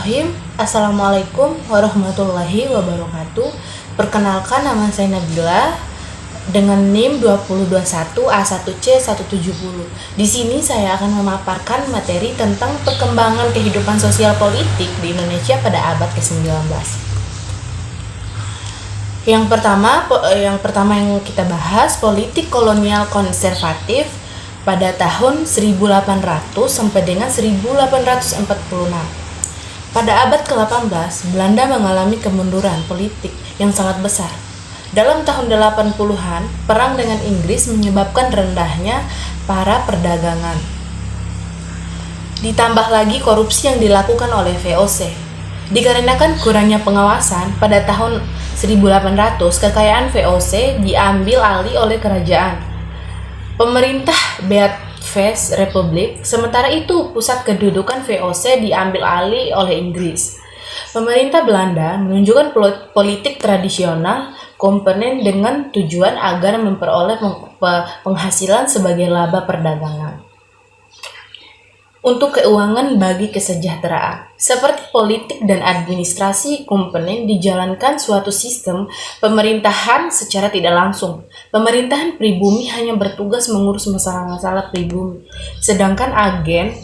Bismillahirrahmanirrahim. Assalamualaikum warahmatullahi wabarakatuh. Perkenalkan, nama saya Nabila dengan NIM 2021A1C170. Di sini saya akan memaparkan materi tentang perkembangan kehidupan sosial politik di Indonesia pada abad ke-19. Yang pertama yang kita bahas, politik kolonial konservatif pada tahun 1800 sampai dengan 1846. Pada abad ke-18, Belanda mengalami kemunduran politik yang sangat besar. Dalam tahun 80-an, perang dengan Inggris menyebabkan rendahnya para perdagangan. Ditambah lagi korupsi yang dilakukan oleh VOC. Dikarenakan kurangnya pengawasan, pada tahun 1800 kekayaan VOC diambil alih oleh kerajaan. Pemerintah Beat-Ves Republik, sementara itu pusat kedudukan VOC diambil alih oleh Inggris. Pemerintah Belanda menunjukkan politik tradisional komponen dengan tujuan agar memperoleh penghasilan sebagai laba perdagangan untuk keuangan bagi kesejahteraan. Seperti politik dan administrasi komponen dijalankan suatu sistem pemerintahan secara tidak langsung. Pemerintahan pribumi hanya bertugas mengurus masalah-masalah pribumi, sedangkan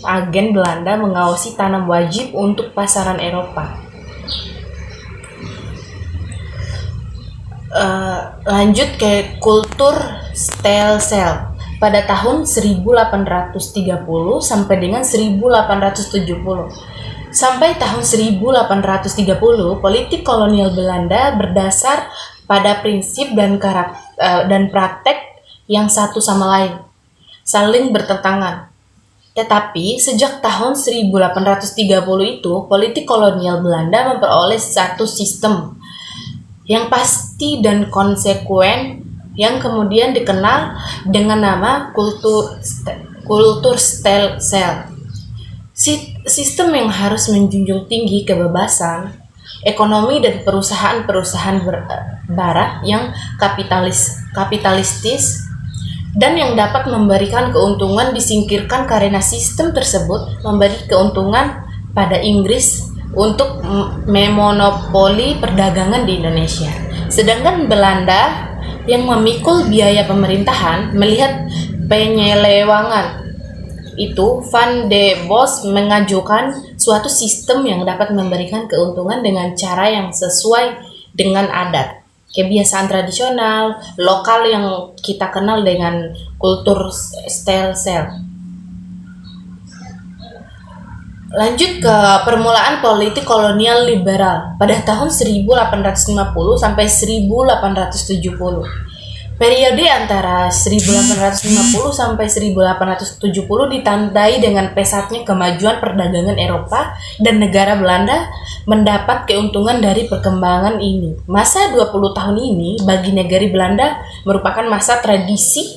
agen Belanda mengawasi tanam wajib untuk pasaran Eropa. Lanjut ke kultur stelsel. Pada tahun 1830 sampai dengan 1870. Sampai tahun 1830, politik kolonial Belanda berdasar pada prinsip dan praktek yang satu sama lain, saling bertentangan. Tetapi sejak tahun 1830 itu, politik kolonial Belanda memperoleh satu sistem yang pasti dan konsekuen yang kemudian dikenal dengan nama kultur stelsel. Sistem yang harus menjunjung tinggi kebebasan ekonomi dan perusahaan-perusahaan barat yang kapitalistis dan yang dapat memberikan keuntungan disingkirkan karena sistem tersebut memberi keuntungan pada Inggris untuk memonopoli perdagangan di Indonesia. Sedangkan Belanda yang memikul biaya pemerintahan melihat penyelewangan itu, Van de Bos mengajukan suatu sistem yang dapat memberikan keuntungan dengan cara yang sesuai dengan adat, kebiasaan tradisional lokal yang kita kenal dengan kultur stelsel. Lanjut ke permulaan politik kolonial liberal pada tahun 1850 sampai 1870. Periode antara 1850 sampai 1870 ditandai dengan pesatnya kemajuan perdagangan Eropa dan negara Belanda mendapat keuntungan dari perkembangan ini. Masa 20 tahun ini bagi negari Belanda merupakan masa tradisi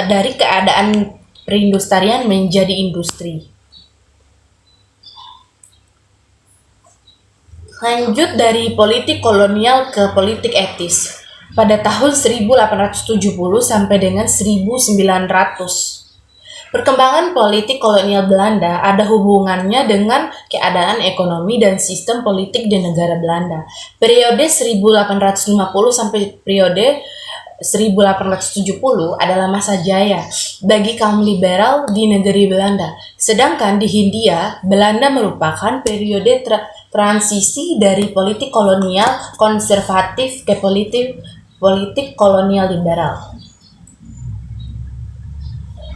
dari keadaan perindustrian menjadi industri. Lanjut dari politik kolonial ke politik etis. Pada tahun 1870 sampai dengan 1900. Perkembangan politik kolonial Belanda ada hubungannya dengan keadaan ekonomi dan sistem politik di negara Belanda. Periode 1850 sampai periode 1870 adalah masa jaya bagi kaum liberal di negeri Belanda. Sedangkan di Hindia, Belanda merupakan periode transisi dari politik kolonial konservatif ke politik kolonial liberal.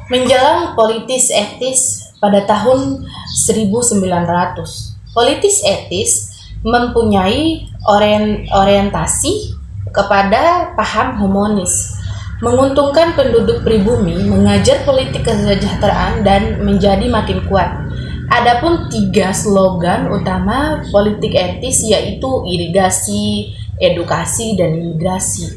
Menjelang politis etis pada tahun 1900. Politis etis mempunyai orientasi kepada paham humanis, menguntungkan penduduk pribumi, mengajar politik kesejahteraan dan menjadi makin kuat. Adapun 3 slogan utama politik etis yaitu irigasi, edukasi, dan imigrasi.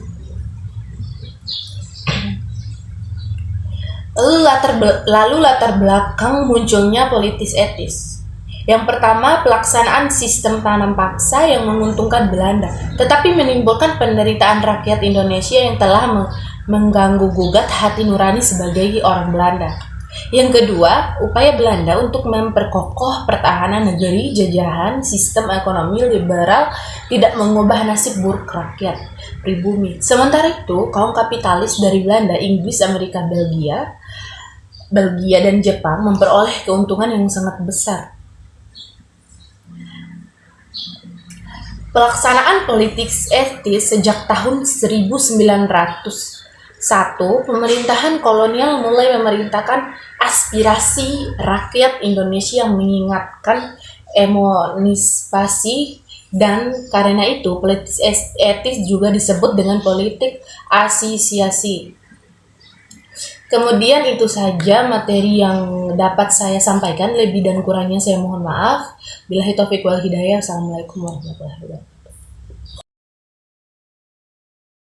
Lalu latar belakang munculnya politik etis. Yang pertama, pelaksanaan sistem tanam paksa yang menguntungkan Belanda, tetapi menimbulkan penderitaan rakyat Indonesia yang telah mengganggu gugat hati nurani sebagai orang Belanda. Yang kedua, upaya Belanda untuk memperkokoh pertahanan negeri jajahan, sistem ekonomi liberal tidak mengubah nasib buruk rakyat pribumi. Sementara itu, kaum kapitalis dari Belanda, Inggris, Amerika, Belgia dan Jepang memperoleh keuntungan yang sangat besar. Pelaksanaan politik etis sejak tahun 1901, pemerintahan kolonial mulai memerintahkan aspirasi rakyat Indonesia yang mengingatkan emansipasi, dan karena itu politik etis juga disebut dengan politik asosiasi. Kemudian itu saja materi yang dapat saya sampaikan, lebih dan kurangnya saya mohon maaf. Billahi taufiq wal hidayah. Assalamualaikum warahmatullahi wabarakatuh.